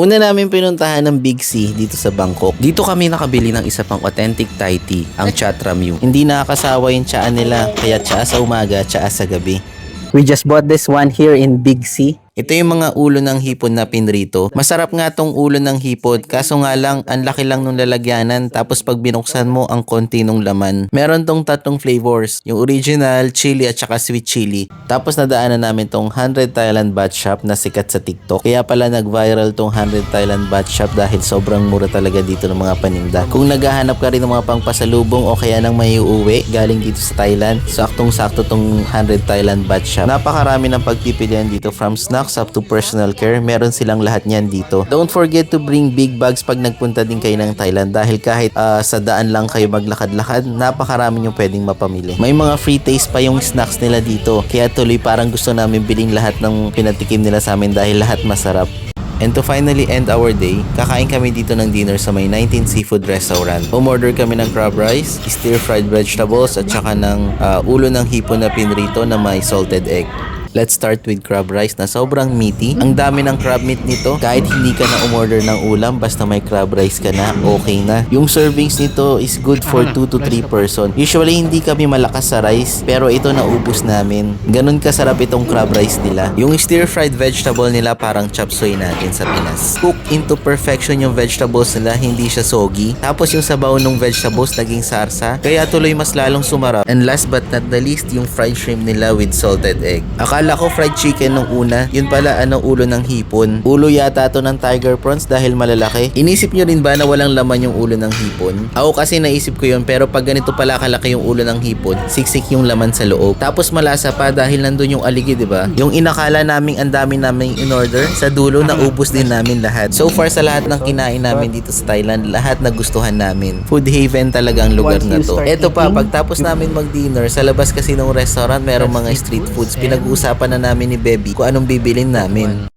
Una namin pinuntahan ng Big C dito sa Bangkok. Dito kami nakabili ng isa pang authentic Thai tea, ang Chatramyu. Hindi nakakasawa yung tsaa nila, kaya tsaa sa umaga, tsaa sa gabi. We just bought this one here in Big C. Ito yung mga ulo ng hipon na pinrito. Masarap nga tong ulo ng hipon, kaso nga lang, ang laki lang nung lalagyanan, tapos pag binuksan mo, ang konti nung laman. Meron tong tatlong flavors, yung original, chili at saka sweet chili. Tapos nadaanan namin tong 100 Thailand Baht Shop na sikat sa TikTok. Kaya pala nag-viral tong 100 Thailand Baht Shop dahil sobrang mura talaga dito ng mga paninda. Kung naghahanap ka rin ng mga pangpasalubong o kaya nang may uuwi galing dito sa Thailand, saktong-sakto tong 100 Thailand Baht Shop. Napakarami ng pagpipilian dito, from snacks up to personal care, meron silang lahat niyan dito. Don't forget to bring big bags pag nagpunta din kayo ng Thailand dahil kahit sa daan lang kayo maglakad-lakad, napakarami nyo pwedeng mapamili. May mga free taste pa yung snacks nila dito, kaya tuloy parang gusto namin biling lahat ng pinatikim nila sa amin dahil lahat masarap. And to finally end our day, kakain kami dito ng dinner sa may 19 Seafood Restaurant. Umorder kami ng crab rice, stir-fried vegetables at saka ng ulo ng hipon na pinrito na may salted egg. Let's start with crab rice na sobrang meaty. Ang dami ng crab meat nito. Kahit hindi ka na umorder ng ulam, basta may crab rice ka na, okay na. Yung servings nito is good for 2 to 3 person. Usually hindi kami malakas sa rice, pero ito naubos namin. Ganun kasarap itong crab rice nila. Yung stir-fried vegetable nila parang chop suey natin sa Pinas. Cook into perfection yung vegetables nila, hindi siya soggy. Tapos yung sabaw ng vegetables naging sarsa, kaya tuloy mas lalong sumarap. And last but not the least, yung fried shrimp nila with salted egg. Akala ko fried chicken nung una, yun pala ulo ng hipon. Ulo yata to ng tiger prawns dahil malalaki. Inisip nyo rin ba na walang laman yung ulo ng hipon? Ako kasi naisip ko yun, pero pag ganito pala kalaki yung ulo ng hipon, siksik yung laman sa loob. Tapos malasa pa dahil nandun yung aligi, diba? Yung inakala naming ang dami naming in-order, sa dulo naubos din namin lahat. So far sa lahat ng kinain namin dito sa Thailand, lahat nagustuhan namin. Food haven talaga ang lugar na to. Eto pa, pagtapos namin mag-dinner, sa labas kasi ng restaurant, merong mga street foods. Pinag-uusapan na namin ni Baby kung anong bibilin namin.